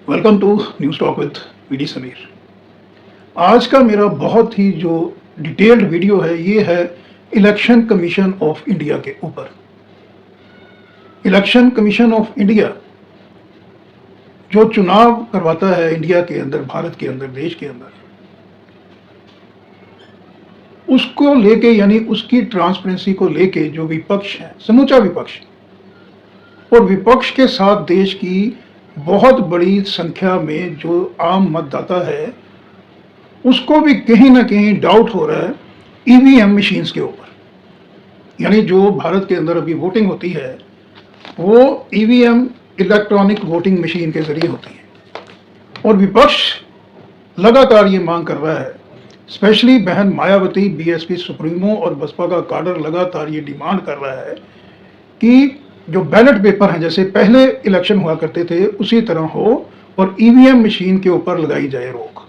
Welcome to news talk with VD Sameer. आज का मेरा बहुत ही जो डिटेल्ड वीडियो है ये है इलेक्शन कमीशन ऑफ इंडिया के ऊपर। इलेक्शन कमीशन ऑफ इंडिया जो चुनाव करवाता है इंडिया के अंदर, भारत के अंदर, देश के अंदर, उसको लेके यानी उसकी ट्रांसपेरेंसी को लेके जो विपक्ष है, समूचा विपक्ष और विपक्ष के साथ देश की बहुत बड़ी संख्या में जो आम मतदाता है उसको भी कहीं ना कहीं डाउट हो रहा है ईवीएम मशीन्स के ऊपर। यानी जो भारत के अंदर अभी वोटिंग होती है वो ईवीएम इलेक्ट्रॉनिक वोटिंग मशीन के जरिए होती है और विपक्ष लगातार ये मांग कर रहा है, स्पेशली बहन मायावती, बीएसपी सुप्रीमो और बसपा का काडर लगातार ये डिमांड कर रहा है कि जो बैलेट पेपर हैं जैसे पहले इलेक्शन हुआ करते थे उसी तरह हो और ईवीएम मशीन के ऊपर लगाई जाए रोक।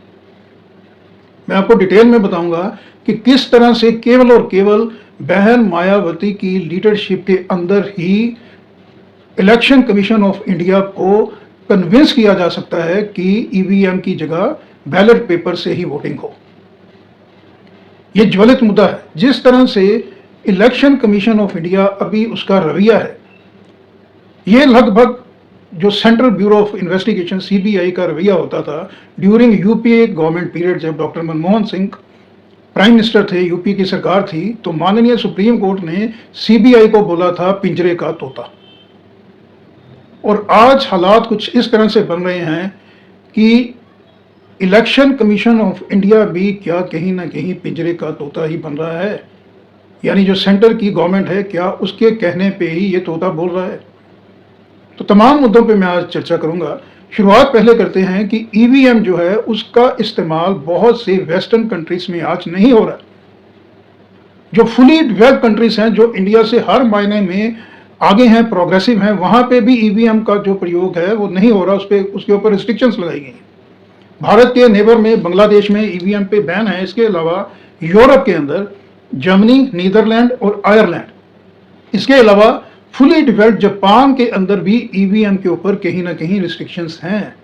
मैं आपको डिटेल में बताऊंगा कि किस तरह से केवल और केवल बहन मायावती की लीडरशिप के अंदर ही इलेक्शन कमीशन ऑफ इंडिया को कन्विंस किया जा सकता है कि ईवीएम की जगह बैलेट पेपर से ही वोटिंग हो। यह ज्वलित मुद्दा है। जिस तरह से इलेक्शन कमीशन ऑफ इंडिया अभी उसका रवैया है, ये लगभग जो central bureau of investigation CBI का रवैया होता था ड्यूरिंग यूपीए गवर्नमेंट पीरियड, जब doctor Manmohan Singh prime minister थे, यूपी की सरकार थी, तो माननीय सुप्रीम कोर्ट ने सीबीआई को बोला था पिंजरे का तोता। और आज हालात कुछ इस तरह से बन रहे हैं कि इलेक्शन कमीशन ऑफ इंडिया भी क्या कहीं ना कहीं पिंजरे का तोता ही बन रहा है। यानी जो सेंटर की गवर्नमेंट है क्या उसके कहने पे ही ये तोता बोल रहा है। तो तमाम मुद्दों पे मैं आज चर्चा करूंगा। शुरुआत पहले करते हैं कि ईवीएम जो है उसका इस्तेमाल बहुत से वेस्टर्न कंट्रीज में आज नहीं हो रहा। जो फुली डेवलप्ड कंट्रीज हैं, जो इंडिया से हर मायने में आगे हैं, प्रोग्रेसिव हैं, वहां पे भी ईवीएम का जो प्रयोग है वो नहीं हो रहा, उसके ऊपर रिस्ट्रिक्शंस लगाई गई हैं। भारत के नेबर में बांग्लादेश में ईवीएम पे बैन है। इसके अलावा यूरोप के अंदर जर्मनी, नीदरलैंड और आयरलैंड, इसके अलावा फुली डेवलप्ड जापान के अंदर भी ईवीएम के ऊपर कहीं ना कहीं रिस्ट्रिक्शंस हैं।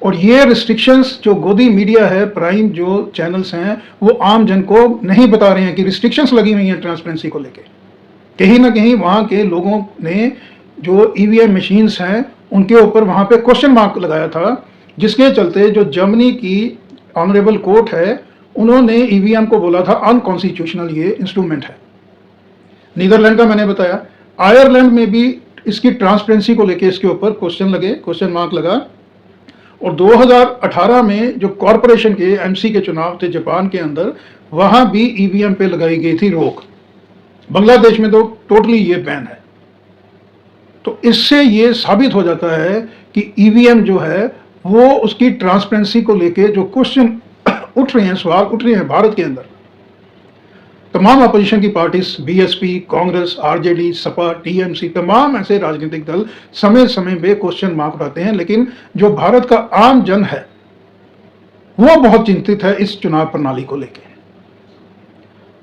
और ये रिस्ट्रिक्शंस जो गोदी मीडिया है, प्राइम जो चैनल्स हैं, वो आम जन को नहीं बता रहे हैं कि रिस्ट्रिक्शंस लगी हुई हैं ट्रांसपेरेंसी को लेके। कहीं ना कहीं वहां के लोगों ने जो ईवीएम मशीन्स हैं उनके ऊपर वहां पे क्वेश्चन मार्क लगाया था, जिसके चलते जो जर्मनी की ऑनरेबल कोर्ट है उन्होंने ईवीएम को बोला था अनकॉन्स्टिट्यूशनल ये इंस्ट्रूमेंट है। नीदरलैंड का मैंने बताया, आयरलैंड में भी इसकी ट्रांसपेरेंसी को लेके इसके ऊपर क्वेश्चन मार्क लगा। और 2018 में जो कॉरपोरेशन के एमसी के चुनाव थे जापान के अंदर, वहां भी ईवीएम पे लगाई गई थी रोक। बांग्लादेश में तो टोटली ये बैन है। तो इससे ये साबित हो जाता है कि ईवीएम जो है वो उसकी ट्रांसपेरेंसी को लेके जो क्वेश्चन उठ रहे हैं, सवाल उठ रहे हैं भारत के अंदर, तमाम अपोजिशन की parties, BSP, Congress, RJD, Sapa, TMC, तमाम ऐसे राजनीतिक दल समय समय पे क्वेश्चन मार्क उठाते हैं। लेकिन जो भारत का आम जन है वो बहुत चिंतित है इस चुनाव प्रणाली को लेके।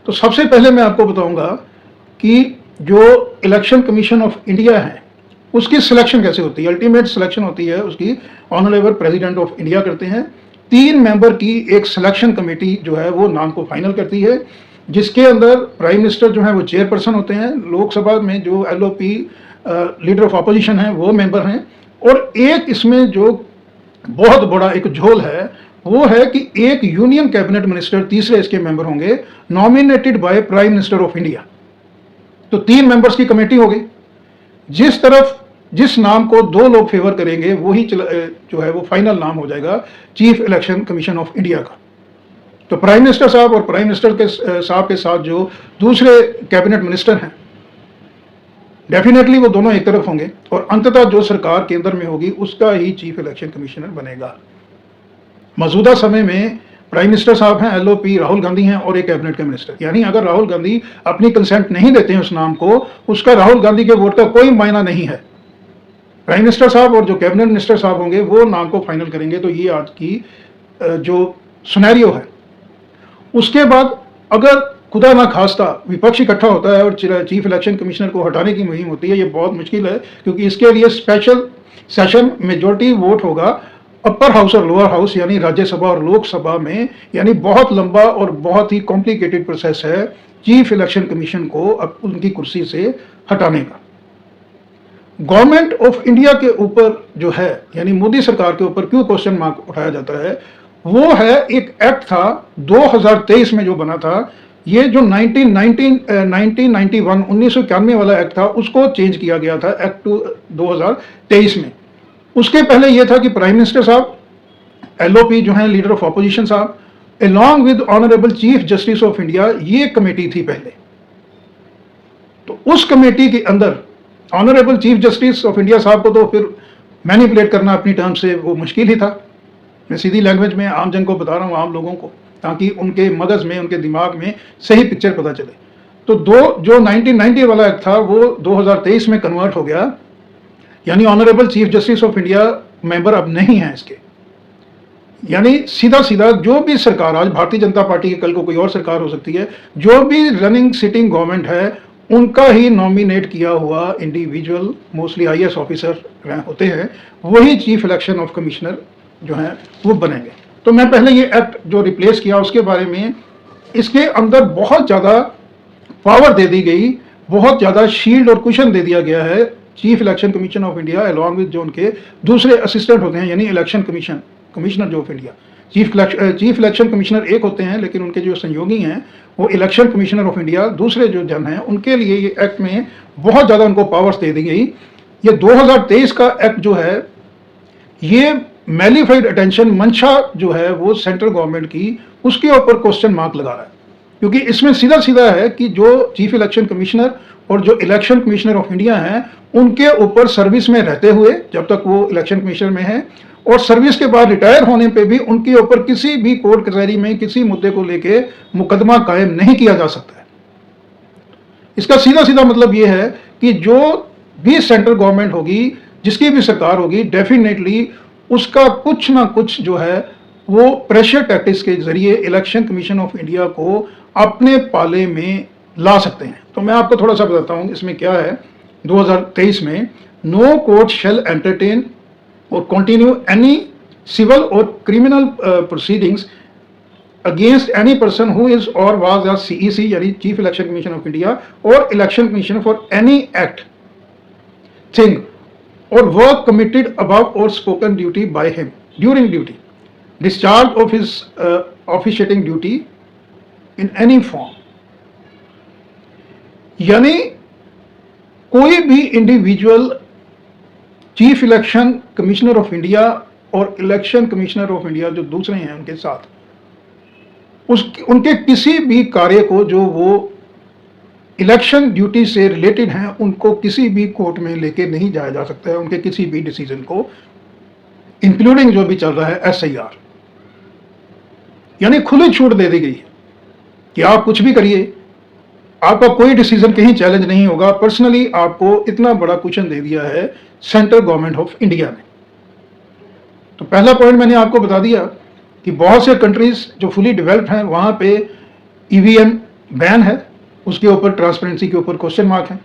तो सबसे पहले मैं आपको बताऊंगा कि जो इलेक्शन कमीशन ऑफ इंडिया है उसकी सिलेक्शन कैसे होती है। अल्टीमेट सिलेक्शन होती है उसकी ऑनरेबल प्रेसिडेंट ऑफ इंडिया करते हैं। 3 मेंबर की एक सिलेक्शन कमेटी जो है वो नाम को फाइनल करती है, जिसके अंदर प्राइम मिनिस्टर जो है वो चेयरपर्सन होते हैं। लोकसभा में जो एलओपी लीडर ऑफ अपोजिशन है वो मेंबर हैं। और एक इसमें जो बहुत बड़ा एक झोल है वो है कि एक यूनियन कैबिनेट मिनिस्टर तीसरे इसके मेंबर होंगे, nominated by prime minister of India. तो 3 मेंबर्स की कमेटी हो गई। जिस नाम को 2 लोग फेवर करेंगे वही जो है वो फाइनल नाम हो जाएगा chief election commission of India का। तो प्राइम मिनिस्टर साहब और प्राइम मिनिस्टर के साहब के साथ जो दूसरे कैबिनेट मिनिस्टर हैं, डेफिनेटली वो दोनों एक तरफ होंगे और अंततः जो सरकार केंद्र में होगी उसका ही चीफ इलेक्शन कमिश्नर बनेगा। मौजूदा समय में प्राइम मिनिस्टर साहब हैं, एलओपी राहुल गांधी हैं और एक कैबिनेट के मिनिस्टर। यानी अगर राहुल गांधी अपनी कंसेंट नहीं देते हैं उस नाम को, उसका राहुल गांधी के वोट का कोई मायना नहीं है। प्राइम मिनिस्टर साहब और जो कैबिनेट मिनिस्टर साहब होंगे वो नाम को फाइनल करेंगे। तो ये आज की जो सिनेरियो है। उसके बाद अगर खुदा ना खास्ता विपक्ष इकट्ठा होता है और चीफ इलेक्शन कमिश्नर को हटाने की मुहिम होती है, ये बहुत मुश्किल है, क्योंकि इसके लिए स्पेशल सेशन मेजॉरिटी वोट होगा अपर हाउस और लोअर हाउस यानी राज्यसभा और लोकसभा में। यानी बहुत लंबा और बहुत ही कॉम्प्लिकेटेड प्रोसेस है चीफ इलेक्शन कमीशन को अब उनकी कुर्सी से हटाने का। गवर्नमेंट ऑफ इंडिया के ऊपर जो है, यानी मोदी सरकार के ऊपर क्यों क्वेश्चन मार्क उठाया जाता है, वो है एक एक्ट था 2023 में जो बना था। ये जो 1991 वाला एक्ट था, उसको चेंज किया गया था एक्ट 2023 में। उसके पहले ये था कि प्राइम मिनिस्टर साहब, एलओपी जो है लीडर ऑफ ऑपोजिशन साहब, along with honourable chief justice of India, ये कमेटी थी पहले। तो उस कमेटी के अंदर honourable chief justice of India साहब को तो फिर मैनिपुलेट करना अपनी टर्म से वो मुश्किल ही था। मैं सीधी लैंग्वेज में आम जन को बता रहा हूँ, आम लोगों को, ताकि उनके मगज में, उनके दिमाग में सही पिक्चर पता चले। तो जो 1990 वाला एक्ट था वो 2023 में कन्वर्ट हो गया, यानी honourable chief justice of India member अब नहीं है इसके। यानी सीधा सीधा जो भी सरकार, आज भारतीय जनता पार्टी की, कल को कोई और सरकार हो सकती है, जो भी रनिंग सिटिंग गवर्नमेंट है उनका ही नॉमिनेट किया हुआ इंडिविजुअल, मोस्टली आईएएस ऑफिसर होते हैं, वही चीफ इलेक्शन ऑफ कमिश्नर जो है वो बनेंगे। तो मैं पहले ये एक्ट जो रिप्लेस किया उसके बारे में, इसके अंदर बहुत ज़्यादा पावर दे दी गई, बहुत ज़्यादा शील्ड और कुशन दे दिया गया है chief election commission of India along with जो उनके दूसरे असिस्टेंट होते हैं, यानी इलेक्शन कमिश्नर जो of India. Chief election commissioner एक होते हैं, लेकिन उनके जो सहयोगी हैं वो इलेक्शन कमिश्नर ऑफ इंडिया, दूसरे जो जन हैं, उनके लिए ये एक्ट में बहुत ज़्यादा उनको पावर्स दे दी गई। ये 2023 का एक्ट जो है, ये मैलिफाइड अटेंशन मंशा जो है वो सेंट्रल गवर्नमेंट की, उसके ऊपर क्वेश्चन मार्क लगा रहा है, क्योंकि इसमें सीधा सीधा है कि जो चीफ इलेक्शन कमिश्नर और जो इलेक्शन कमिश्नर ऑफ इंडिया हैं, उनके ऊपर सर्विस में रहते हुए, जब तक वो इलेक्शन कमिश्नर में है, और सर्विस के बाद रिटायर होने पे भी उनके ऊपर किसी भी कोर्ट कचहरी में किसी मुद्दे को लेके मुकदमा कायम नहीं किया जा सकता है। इसका सीधा सीधा मतलब ये है कि जो भी सेंट्रल गवर्नमेंट होगी, जिसकी भी सरकार होगी, डेफिनेटली उसका कुछ ना कुछ जो है वो प्रेशर टैक्टिक्स के जरिए इलेक्शन कमीशन ऑफ इंडिया को अपने पाले में ला सकते हैं। तो मैं आपको थोड़ा सा बताता हूँ इसमें क्या है। 2023 में no court shall entertain or continue any civil or criminal proceedings against any person who is or was a CEC, यानी chief election commission of India, or election commission for any act thing or work committed above or spoken duty by him during duty, discharge of his officiating duty in any form। यानी कोई भी individual chief election commissioner of India or election commissioner of India जो दूसरे हैं उनके साथ, उनके किसी भी कार्य को जो वो इलेक्शन ड्यूटी से रिलेटेड हैं, उनको किसी भी कोर्ट में लेके नहीं जाया जा सकता है, उनके किसी भी डिसीजन को, इंक्लूडिंग जो भी चल रहा है एसआईआर। यानी खुली छूट दे दी गई है कि आप कुछ भी करिए, आपका कोई डिसीजन कहीं चैलेंज नहीं होगा। पर्सनली आपको इतना बड़ा क्वेश्चन दे दिया है सेंट्रल गवर्नमेंट ऑफ इंडिया ने। तो पहला पॉइंट मैंने आपको बता दिया कि बहुत से कंट्रीज जो फुली डेवलप्ड हैं वहां पे ईवीएम बैन है, उसके ऊपर ट्रांसपेरेंसी के ऊपर क्वेश्चन मार्क है।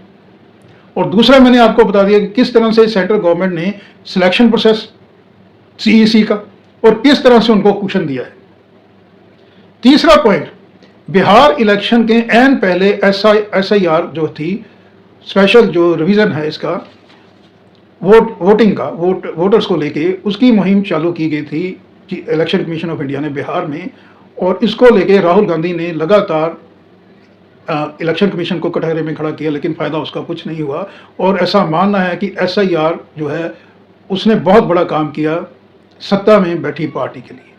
और दूसरा मैंने आपको बता दिया कि किस तरह से सेंट्रल गवर्नमेंट ने सिलेक्शन प्रोसेस सीईसी का और किस तरह से उनको क्वेश्चन दिया है। तीसरा पॉइंट, बिहार इलेक्शन के एन पहले एसआईआर जो थी, स्पेशल जो रिवीजन है इसका वोटिंग का, वोटर्स को लेके उसकी मुहिम चालू की गई थी इलेक्शन कमीशन ऑफ इंडिया ने बिहार में, और इसको लेके राहुल गांधी ने लगातार इलेक्शन कमीशन को कटघरे में खड़ा किया, लेकिन फ़ायदा उसका कुछ नहीं हुआ। और ऐसा मानना है कि एसआईआर जो है उसने बहुत बड़ा काम किया सत्ता में बैठी पार्टी के लिए।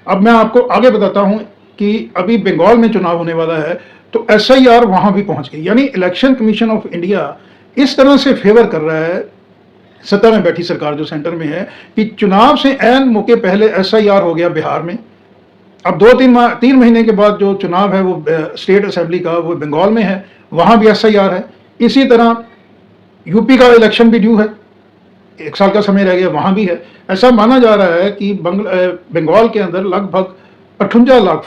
अब मैं आपको आगे बताता हूं कि अभी बंगाल में चुनाव होने वाला है, तो एसआईआर वहां भी पहुंच गई। यानी इलेक्शन कमीशन ऑफ इंडिया इस तरह से फेवर कर रहा है सत्ता में बैठी सरकार जो सेंटर में है, कि चुनाव से एन मौके पहले एसआईआर हो गया बिहार में। अब 2-3 महीने के बाद जो चुनाव है वो स्टेट असेंबली का, वो बंगाल में है, वहाँ भी एसआईआर है। इसी तरह यूपी का इलेक्शन भी ड्यू है, 1 साल का समय रह गया, वहाँ भी है। ऐसा माना जा रहा है कि बंगाल के अंदर लगभग 58 लाख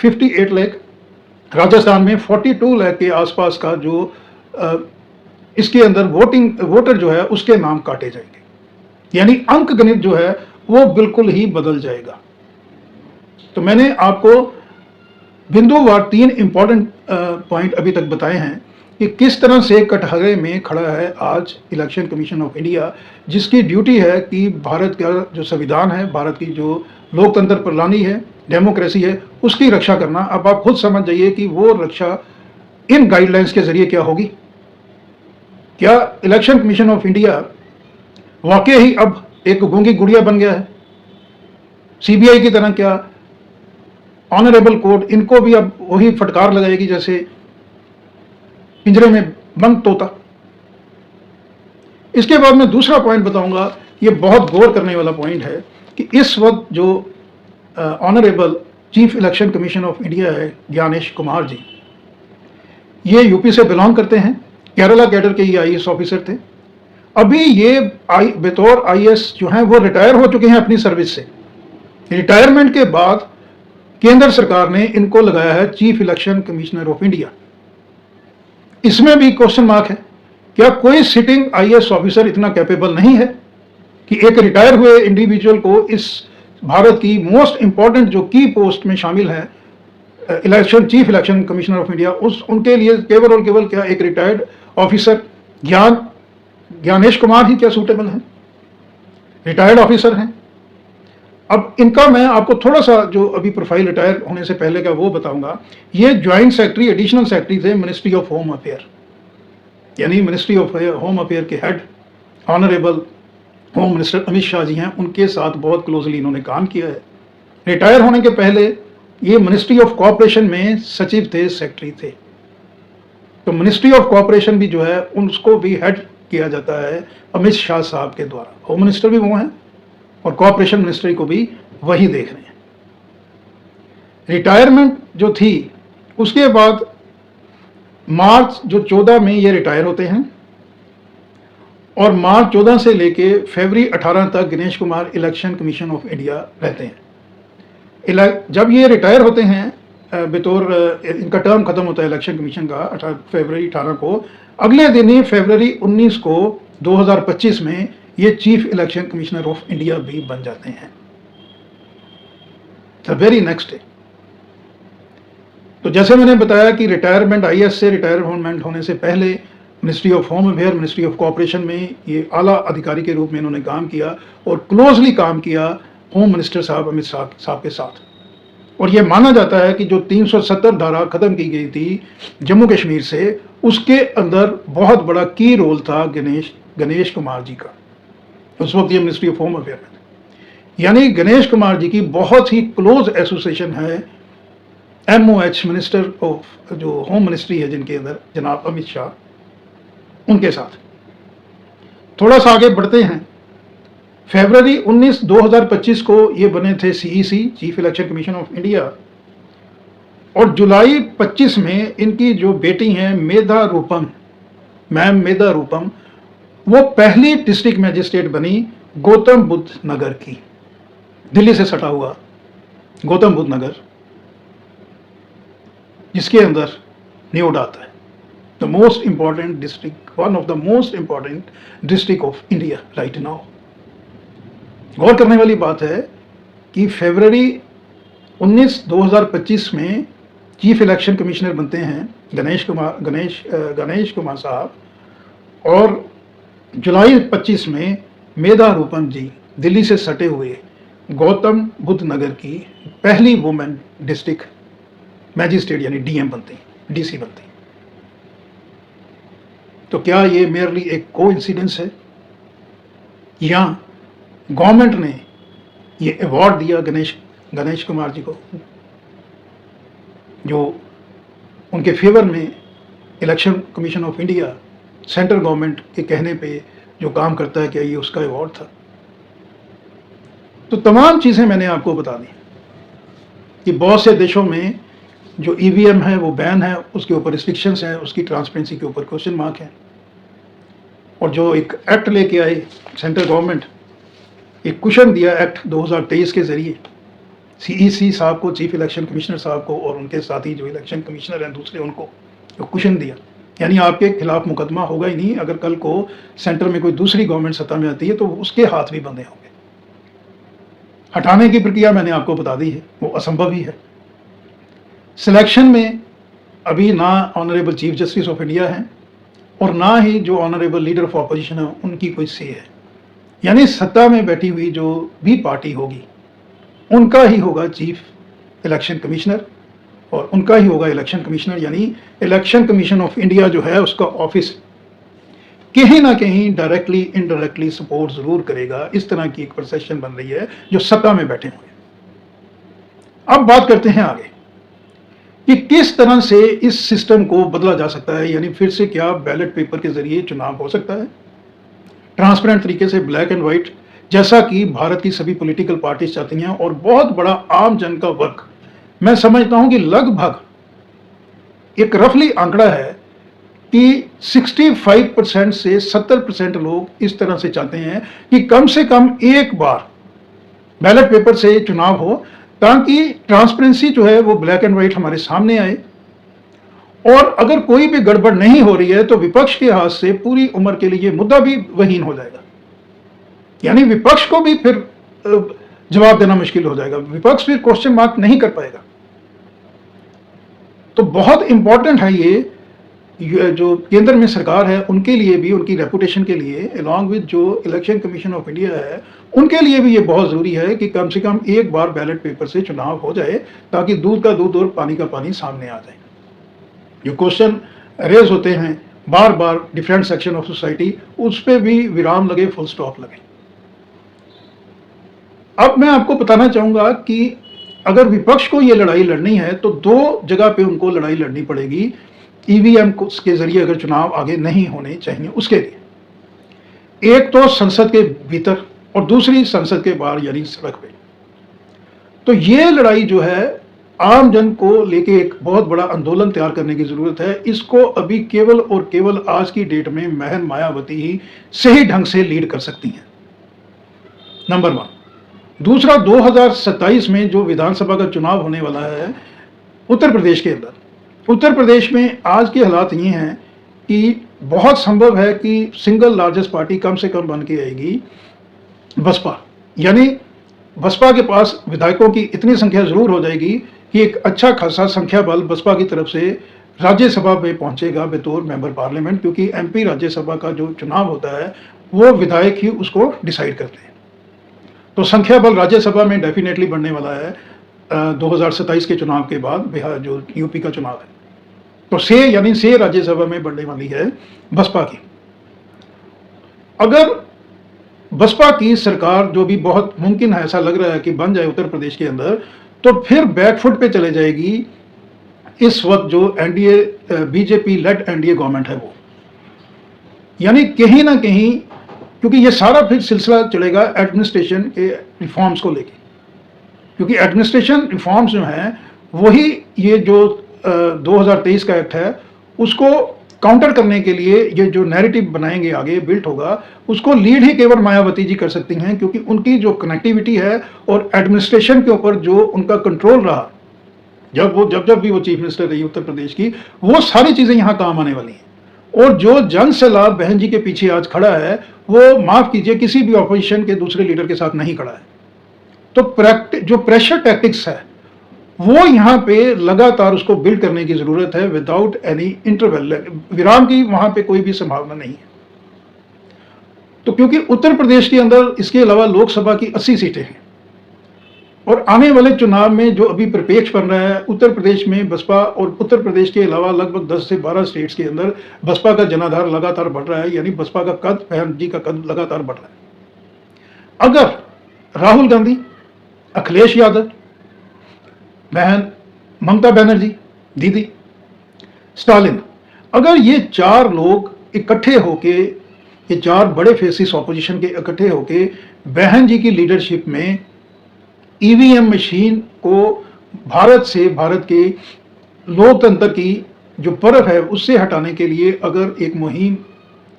राजस्थान में 42 लाख के आसपास का जो इसके अंदर वोटर जो है उसके नाम काटे जाएंगे, यानी अंक गणित जो है वो बिल्कुल ही बदल जाएगा। तो मैंने आपको बिंदुवार 3 इंपॉर्टेंट पॉइंट अभी तक बताए हैं कि किस तरह से कटघरे में खड़ा है आज इलेक्शन कमीशन ऑफ इंडिया, जिसकी ड्यूटी है कि भारत का जो संविधान है, भारत की जो लोकतंत्र प्रणाली है, डेमोक्रेसी है, उसकी रक्षा करना। अब आप खुद समझ जाइए कि वो रक्षा इन गाइडलाइंस के जरिए क्या होगी। क्या इलेक्शन कमीशन ऑफ इंडिया वाकई ही अब एक गूंगी गुड़िया बन गया है? सीबीआई की तरह क्या ऑनरेबल कोर्ट इनको भी अब वही फटकार लगाएगी जैसे पिंजरे में बंद तोता? इसके बाद मैं दूसरा पॉइंट बताऊंगा, ये बहुत गौर करने वाला पॉइंट है कि इस वक्त जो honourable chief election commission of India है ज्ञानेश कुमार जी, ये यूपी से बिलोंग करते हैं, केरला कैडर के ये IAS ऑफिसर थे। अभी ये बतौर IAS जो हैं वो रिटायर हो चुके हैं अपनी सर्विस से। रिटायरमेंट के बाद केंद्र सरकार ने इनको लगाया है chief election commissioner of India. इसमें भी क्वेश्चन मार्क है, क्या कोई सिटिंग IAS ऑफिसर इतना कैपेबल नहीं है कि एक रिटायर हुए इंडिविजुअल को इस भारत की मोस्ट इंपॉर्टेंट जो की पोस्ट में शामिल है election chief election commissioner of India, उनके लिए केवल और केवल क्या एक रिटायर्ड ऑफिसर ज्ञानेश कुमार ही क्या सूटेबल है? रिटायर्ड ऑफिसर हैं। अब इनका मैं आपको थोड़ा सा जो अभी प्रोफाइल रिटायर होने से पहले का वो बताऊंगा। ये ज्वाइंट सेक्रेटरी एडिशनल सेक्रेटरी थे मिनिस्ट्री ऑफ होम अफेयर, यानी मिनिस्ट्री ऑफ होम अफेयर के head honourable home minister Amit Shah ji हैं, उनके साथ बहुत क्लोजली इन्होंने काम किया है। रिटायर होने के पहले ये मिनिस्ट्री ऑफ कोऑपरेशन में सचिव थे, सेक्रेटरी थे। तो मिनिस्ट्री ऑफ कोऑपरेशन भी जो है उसको भी हेड किया जाता है अमित शाह साहब के द्वारा। होम मिनिस्टर भी वो हैं और कोऑपरेशन मिनिस्ट्री को भी वही देख रहे हैं। रिटायरमेंट जो थी उसके बाद मार्च जो 14 में ये रिटायर होते हैं और मार्च 14 से लेके फरवरी 18 तक Ganesh Kumar election commission of India रहते हैं। जब ये रिटायर होते हैं बतौर इनका टर्म खत्म होता है इलेक्शन कमीशन का फरवरी 18 को, अगले दिन ही फरवरी 19 को 2025 में ये chief election commissioner of India भी बन जाते हैं द वेरी नेक्स्ट डे। तो जैसे मैंने बताया कि रिटायरमेंट IAS से रिटायरमेंट होने से पहले ministry of home affair, ministry of cooperation में ये आला अधिकारी के रूप में इन्होंने काम किया और क्लोजली काम किया होम मिनिस्टर साहब अमित शाह साहब के साथ। और ये माना जाता है कि जो 370 धारा खत्म की गई थी जम्मू कश्मीर से, उसके अंदर बहुत बड़ा की रोल था गणेश कुमार जी का। उस वक्त ये मिनिस्ट्री ऑफ होम अफेयर में थे। यानी गणेश कुमार जी की बहुत ही क्लोज एसोसिएशन है MOH मिनिस्टर ऑफ जो होम मिनिस्ट्री है जिनके अंदर जनाब अमित शाह, उनके साथ। थोड़ा सा आगे बढ़ते हैं। फरवरी 19 2025 को ये बने थे CEC chief election commission of India और जुलाई 25 में इनकी जो बेटी हैं मैम मेधा रूपम, वो पहली डिस्ट्रिक्ट मैजिस्ट्रेट बनी गौतम बुद्ध नगर की, दिल्ली से सटा हुआ गौतम बुद्ध नगर, जिसके अंदर न्योडा आता है, the most important district, one of the most important district of India right now. गौर करने वाली बात है कि फरवरी 19 2025 में चीफ इलेक्शन कमिश्नर बनते हैं गणेश कुमार साहब और जुलाई 25 में मेधा रूपम जी दिल्ली से सटे हुए गौतम बुद्ध नगर की पहली वुमेन डिस्ट्रिक्ट मैजिस्ट्रेट यानी DM बनते हैं, DC बनते हैं। तो क्या ये मेयरली एक कोइंसिडेंस है या गवर्नमेंट ने ये अवार्ड दिया गणेश कुमार जी को, जो उनके फेवर में election commission of India central government के कहने पे जो काम करता है, क्या ये उसका अवार्ड था? तो तमाम चीज़ें मैंने आपको बता दी कि बहुत से देशों में जो EVM है वो बैन है, उसके ऊपर रिस्ट्रिक्शंस हैं, उसकी ट्रांसपेरेंसी के ऊपर क्वेश्चन मार्क है। और जो एक एक्ट लेके आए सेंट्रल गवर्नमेंट, एक कुशन दिया एक्ट 2023 के जरिए सीईसी साहब को, चीफ इलेक्शन कमिश्नर साहब को, और उनके साथी जो इलेक्शन कमिश्नर हैं दूसरे, उनको जो कुशन दिया, यानी आपके खिलाफ मुकदमा होगा ही नहीं। अगर कल को सेंटर में कोई दूसरी गवर्नमेंट सत्ता में आती है तो उसके हाथ भी बंधे होंगे। हटाने की प्रक्रिया मैंने आपको बता दी है, वो असंभव ही है। सिलेक्शन में अभी ना honourable chief justice of India हैं और ना ही जो ऑनरेबल लीडर ऑफ ऑपोजिशन है उनकी कोई से है। यानी सत्ता में बैठी हुई जो भी पार्टी होगी उनका ही होगा चीफ इलेक्शन कमिश्नर, और उनका ही होगा इलेक्शन कमिश्नर। यानी इलेक्शन कमीशन ऑफ इंडिया जो है उसका ऑफिस कहीं ना कहीं डायरेक्टली इनडायरेक्टली सपोर्ट जरूर करेगा। इस तरह की एक परसेप्शन बन रही है जो सत्ता में बैठे हुए। अब बात करते हैं आगे कि किस तरह से इस सिस्टम को बदला जा सकता है, यानी फिर से क्या बैलेट पेपर के जरिए चुनाव हो सकता है ट्रांसपेरेंट तरीके से, ब्लैक एंड व्हाइट, जैसा कि भारत की सभी पॉलिटिकल पार्टीज चाहती हैं। और बहुत बड़ा आम जन का वर्ग, मैं समझता हूं कि लगभग एक रफली आंकड़ा है कि 65% से 70% लोग इस तरह से चाहते हैं कि कम से कम एक बार बैलेट पेपर से चुनाव हो, ताकि ट्रांसपेरेंसी जो है वो ब्लैक एंड व्हाइट हमारे सामने आए। और अगर कोई भी गड़बड़ नहीं हो रही है तो विपक्ष के हाथ से पूरी उम्र के लिए मुद्दा भी वहीन हो जाएगा। यानी विपक्ष को भी फिर जवाब देना मुश्किल हो जाएगा, विपक्ष फिर क्वेश्चन मार्क नहीं कर पाएगा। तो बहुत इंपॉर्टेंट है ये जो केंद्र में सरकार है उनके लिए भी, उनकी रेपुटेशन के लिए, अलॉन्ग विद जो इलेक्शन कमीशन ऑफ इंडिया है उनके लिए भी ये बहुत जरूरी है कि कम से कम एक बार बैलेट पेपर से चुनाव हो जाए, ताकि दूध का दूध और पानी का पानी सामने आ जाए। जो क्वेश्चन रेज होते हैं बार बार डिफरेंट सेक्शन ऑफ सोसाइटी, उस पर भी विराम लगे, फुल स्टॉप लगे। अब मैं आपको बताना चाहूंगा कि अगर विपक्ष को ये लड़ाई लड़नी है तो दो जगह पे उनको लड़ाई लड़नी पड़ेगी। ईवीएम के जरिए अगर चुनाव आगे नहीं होने चाहिए उसके लिए, एक तो संसद के भीतर और दूसरी संसद के बाहर यानी सड़क पे। तो ये लड़ाई जो है आम जन को लेके एक बहुत बड़ा आंदोलन तैयार करने की जरूरत है। इसको अभी केवल और केवल आज की डेट में महन मायावती ही सही ढंग से लीड कर सकती हैं, नंबर 1। दूसरा, 2027 में जो विधानसभा का चुनाव होने वाला है उत्तर प्रदेश के अंदर, उत्तर प्रदेश में आज के हालात ये हैं कि बहुत संभव है कि सिंगल लार्जेस्ट पार्टी कम से कम बन के आएगी बसपा। यानी बसपा के पास विधायकों की इतनी संख्या जरूर हो जाएगी कि एक अच्छा खासा संख्या बल बसपा की तरफ से राज्यसभा में पहुंचेगा बतौर मेंबर पार्लियामेंट, क्योंकि एमपी राज्यसभा का जो चुनाव होता है वो विधायक ही उसको डिसाइड करते हैं। तो संख्या बल राज्यसभा में डेफिनेटली बढ़ने वाला है 2027 के चुनाव के बाद, बिहार जो यूपी का चुनाव है। तो यानी से राज्यसभा में बढ़ने वाली है बसपा की। अगर बसपा की सरकार, जो भी बहुत मुमकिन है, ऐसा लग रहा है कि बन जाए उत्तर प्रदेश के अंदर, तो फिर बैकफुट पे चले जाएगी इस वक्त जो NDA BJP lead NDA government है वो। यानी कहीं ना कहीं, क्योंकि ये सारा फिर सिलसिला चलेगा एडमिनिस्ट्रेशन के रिफॉर्म्स को लेके, क्योंकि एडमिनिस्ट्रेशन रिफॉर्म्स जो हैं वही ये जो 2023 का एक्ट है उसको काउंटर करने के लिए ये जो नैरेटिव बनाएंगे आगे बिल्ट होगा, उसको लीड ही केवल मायावती जी कर सकती हैं, क्योंकि उनकी जो कनेक्टिविटी है और एडमिनिस्ट्रेशन के ऊपर जो उनका कंट्रोल रहा जब भी वो चीफ मिनिस्टर रही उत्तर प्रदेश की, वो सारी चीजें यहाँ काम आने वाली हैं। और जो जन सैलाब बहन जी के पीछे आज खड़ा है वो, माफ कीजिए, किसी भी ऑपोजिशन के दूसरे लीडर के साथ नहीं खड़ा है। तो जो प्रेशर टैक्टिक्स है वो यहाँ पे लगातार उसको बिल्ड करने की जरूरत है विदाउट एनी इंटरवल, विराम की वहां पे कोई भी संभावना नहीं है। तो क्योंकि उत्तर प्रदेश के अंदर इसके अलावा लोकसभा की 80 सीटें हैं और आने वाले चुनाव में जो अभी परिपेक्ष बन रहा है उत्तर प्रदेश में बसपा, और उत्तर प्रदेश के अलावा लगभग 10 से 12 स्टेट्स के अंदर बसपा का जनाधार लगातार बढ़ रहा है, यानी बसपा का कद, बहन जी का कद लगातार बढ़ रहा है। अगर राहुल गांधी, अखिलेश यादव, बहन ममता बनर्जी दीदी, स्टालिन, अगर ये चार लोग इकट्ठे होके, ये चार बड़े फेसिस ऑपोजिशन के इकट्ठे होके बहन जी की लीडरशिप में ईवीएम मशीन को भारत से, भारत के लोकतंत्र की जो परख है उससे हटाने के लिए अगर एक मुहिम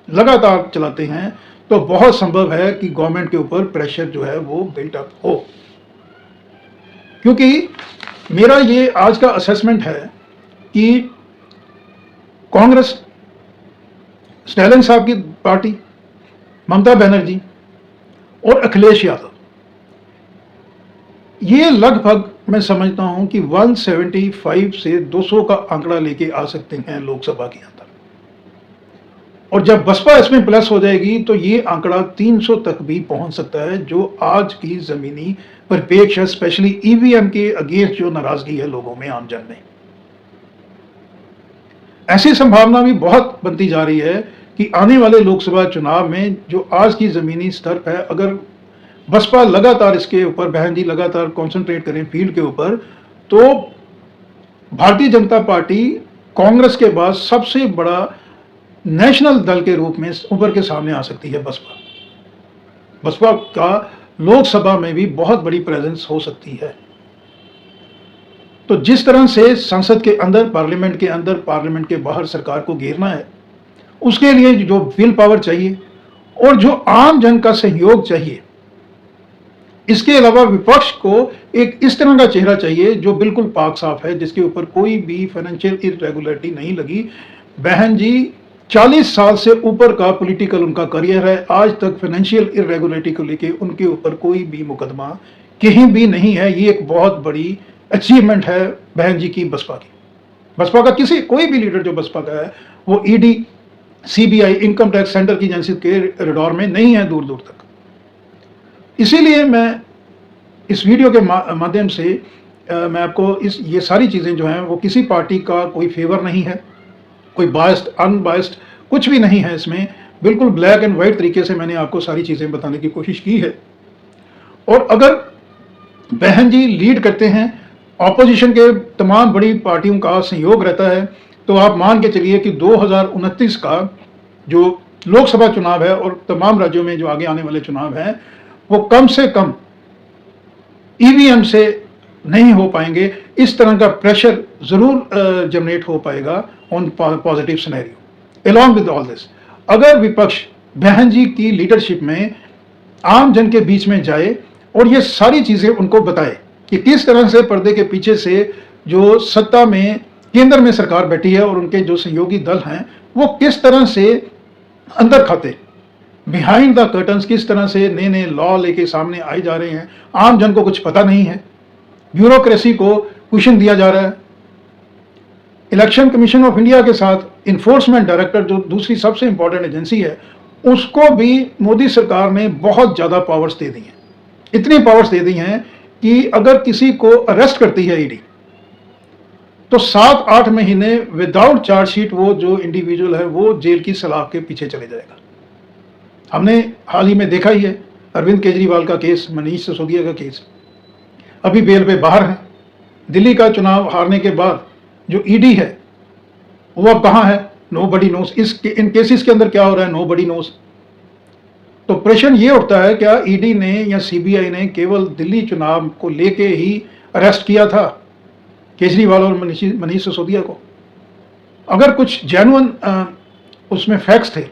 लगातार चलाते हैं तो बहुत संभव है कि गवर्नमेंट के ऊपर प्रेशर जो है वो बिल्ट अप हो। क्योंकि मेरा ये आज का असेसमेंट है कि कांग्रेस, स्टैलिन साहब की पार्टी, ममता बनर्जी और अखिलेश यादव, ये लगभग मैं समझता हूं कि 175 से 200 का आंकड़ा लेके आ सकते हैं लोकसभा के अंदर, और जब बसपा इसमें प्लस हो जाएगी तो ये आंकड़ा 300 तक भी पहुंच सकता है, जो आज की जमीनी परिप्रेक्ष्य, स्पेशली ईवीएम के अगेंस्ट जो नाराजगी है लोगों में, आम जन में, ऐसी संभावना भी बहुत बनती जा रही है कि आने वाले लोकसभा चुनाव में जो आज की जमीनी स्तर पर है, अगर बसपा लगातार इसके ऊपर, बहन जी लगातार कंसंट्रेट करें फील्ड के ऊपर, तो भारतीय जनता पार्टी कांग्रेस के बाद सबसे बड़ा नेशनल दल के रूप में उभर के सामने आ सकती है। बसपा का लोकसभा में भी बहुत बड़ी प्रेजेंस हो सकती है। तो जिस तरह से संसद के अंदर, पार्लियामेंट के अंदर, पार्लियामेंट के बाहर सरकार को घेरना है, उसके लिए जो विल पावर चाहिए और जो आम जन का सहयोग चाहिए, इसके अलावा विपक्ष को एक इस तरह का चेहरा चाहिए जो बिल्कुल पाक साफ है, जिसके ऊपर कोई भी फाइनेंशियल इरेगुलरिटी नहीं लगी। बहन जी 40 साल से ऊपर का पॉलिटिकल उनका करियर है, आज तक फाइनेंशियल इरेगुलरिटी को लेके उनके ऊपर कोई भी मुकदमा कहीं भी नहीं है। ये एक बहुत बड़ी अचीवमेंट है बहन जी की, बसपा की। बसपा का कोई भी लीडर जो बसपा का है वो ED, CBI, income tax, centre की एजेंसी के रेडार में नहीं है दूर दूर तक। इसीलिए मैं इस वीडियो के माध्यम से मैं आपको ये सारी चीज़ें जो हैं वो किसी पार्टी का कोई फेवर नहीं है, कोई बायस्ड अनबायस्ड कुछ भी नहीं है इसमें, बिल्कुल ब्लैक एंड वाइट तरीके से मैंने आपको सारी चीज़ें बताने की कोशिश की है। और अगर बहन जी लीड करते हैं, ऑपोजिशन के तमाम बड़ी पार्टियों का सहयोग रहता है, तो आप मान के चलिए कि 2029 का जो लोकसभा चुनाव है और तमाम राज्यों में जो आगे आने वाले चुनाव हैं, वो कम से कम ईवीएम से नहीं हो पाएंगे। इस तरह का प्रेशर जरूर जनरेट हो पाएगा on positive scenario. Along with all this, अगर विपक्ष बहन जी की लीडरशिप में आम जन के बीच में जाए और ये सारी चीजें उनको बताए कि किस तरह से पर्दे के पीछे से जो सत्ता में केंद्र में सरकार बैठी है और उनके जो सहयोगी दल हैं वो किस तरह से अंदर खाते, बिहाइंड द कर्टन्स किस तरह से नए नए लॉ लेके सामने आए जा रहे हैं, आम जन को कुछ पता नहीं है, ब्यूरोक्रेसी को क्वेश्चन दिया जा रहा है। इलेक्शन कमीशन ऑफ इंडिया के साथ इन्फोर्समेंट डायरेक्टर, जो दूसरी सबसे इंपॉर्टेंट एजेंसी है, उसको भी मोदी सरकार ने बहुत ज़्यादा पावर्स दे दी हैं। इतनी पावर्स दे दी हैं कि अगर किसी को अरेस्ट करती है ईडी तो 7-8 महीने विदाउट चार्जशीट वो जो इंडिविजुअल है वो जेल की सलाख के पीछे चले जाएगा। हमने हाल ही में देखा ही है अरविंद केजरीवाल का केस, मनीष सिसोदिया का केस, अभी बेल पे बाहर है। दिल्ली का चुनाव हारने के बाद जो ईडी है वो अब कहाँ है, नोबडी नोस। इन केसेस के अंदर क्या हो रहा है, नोबडी नोस। तो प्रश्न ये उठता है, क्या ईडी ने या सीबीआई ने केवल दिल्ली चुनाव को लेके ही अरेस्ट किया था केजरीवाल और मनीष सिसोदिया को? अगर कुछ जेन्युइन उसमें फैक्ट्स थे,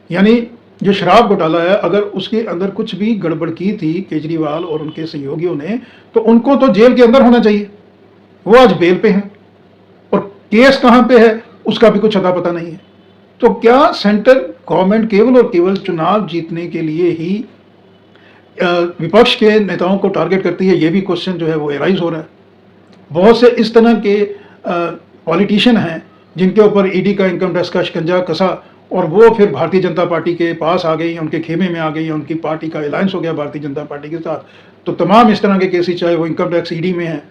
यानी जो शराब घोटाला है, अगर उसके अंदर कुछ भी गड़बड़ की थी केजरीवाल और उनके सहयोगियों ने, तो उनको तो जेल के अंदर होना चाहिए। वो आज बेल पे हैं और केस कहाँ पे है उसका भी कुछ अता पता नहीं है। तो क्या सेंट्रल गवर्नमेंट केवल और केवल चुनाव जीतने के लिए ही विपक्ष के नेताओं को टारगेट करती है? ये भी क्वेश्चन जो है वो एराइज हो रहा है। बहुत से इस तरह के पॉलिटिशियन हैं जिनके ऊपर ईडी का, इनकम टैक्स का शिकंजा कसा और वो फिर भारतीय जनता पार्टी के पास आ गई, उनके खेमे में आ गई, उनकी पार्टी का अलायंस हो गया भारतीय जनता पार्टी के साथ। तो तमाम इस तरह के केसेस, चाहे वो इनकम टैक्स ईडी में है,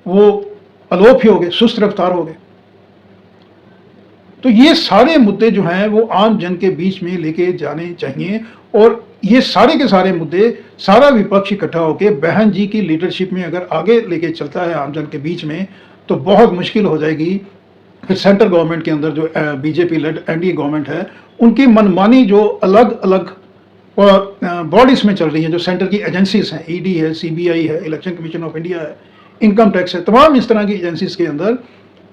वो अलोप ही हो गए, सुस्त रफ्तार हो गए। तो ये सारे मुद्दे जो हैं वो आम जन के बीच में लेके जाने चाहिए और ये सारे के सारे मुद्दे, सारा विपक्ष इकट्ठा होकर बहन जी की लीडरशिप में अगर आगे लेके चलता है आम जन के बीच में, तो बहुत मुश्किल हो जाएगी फिर सेंट्रल गवर्नमेंट के अंदर जो बीजेपी लेड एनडीए गवर्नमेंट है, उनकी मनमानी जो अलग अलग बॉडीज में चल रही है, जो सेंटर की एजेंसीज हैं, ईडी है, सीबीआई है, इलेक्शन कमीशन ऑफ इंडिया है, इनकम टैक्स है, तमाम इस तरह की एजेंसीज के अंदर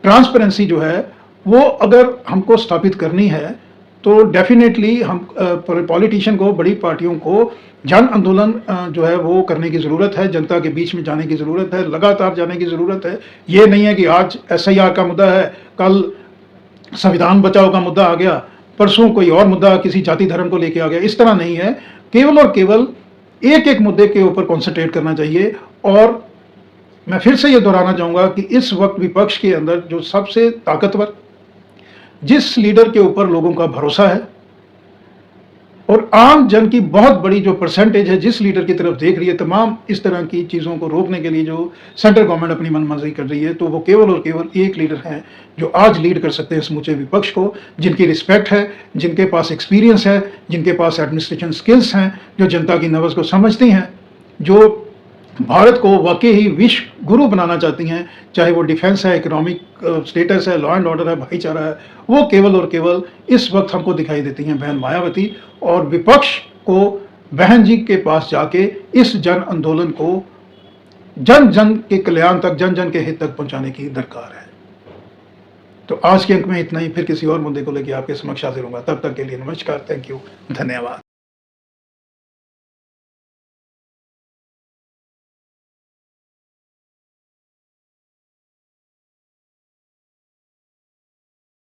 ट्रांसपेरेंसी जो है वो अगर हमको स्थापित करनी है तो डेफिनेटली हम पॉलिटिशियन को, बड़ी पार्टियों को जन आंदोलन जो है वो करने की ज़रूरत है, जनता के बीच में जाने की ज़रूरत है, लगातार जाने की ज़रूरत है। ये नहीं है कि आज एसआईआर का मुद्दा है, कल संविधान बचाओ का मुद्दा आ गया, परसों कोई और मुद्दा किसी जाति धर्म को लेके आ गया। इस तरह नहीं है, केवल और केवल एक एक मुद्दे के ऊपर कॉन्सेंट्रेट करना चाहिए। और मैं फिर से ये दोहराना चाहूँगा कि इस वक्त विपक्ष के अंदर जो सबसे ताकतवर, जिस लीडर के ऊपर लोगों का भरोसा है और आम जन की बहुत बड़ी जो परसेंटेज है जिस लीडर की तरफ देख रही है, तमाम इस तरह की चीज़ों को रोकने के लिए जो सेंट्रल गवर्नमेंट अपनी मनमानी कर रही है, तो वो केवल और केवल एक लीडर हैं जो आज लीड कर सकते हैं समूचे विपक्ष को, जिनकी रिस्पेक्ट है, जिनके पास एक्सपीरियंस है, जिनके पास एडमिनिस्ट्रेशन स्किल्स हैं, जो जनता की नब्ज़ को समझती हैं, जो भारत को वाकई ही विश्व गुरु बनाना चाहती हैं, चाहे वो डिफेंस है, इकोनॉमिक स्टेटस है, लॉ एंड ऑर्डर है, भाईचारा है, वो केवल और केवल इस वक्त हमको दिखाई देती हैं बहन मायावती। और विपक्ष को बहन जी के पास जाके इस जन आंदोलन को जन जन के कल्याण तक, जन जन के हित तक पहुंचाने की दरकार है। तो आज के अंक में इतना ही, फिर किसी और मुद्दे को लेकर आपके समक्ष हाजिर होगा। तब तक के लिए नमस्कार, थैंक यू, धन्यवाद।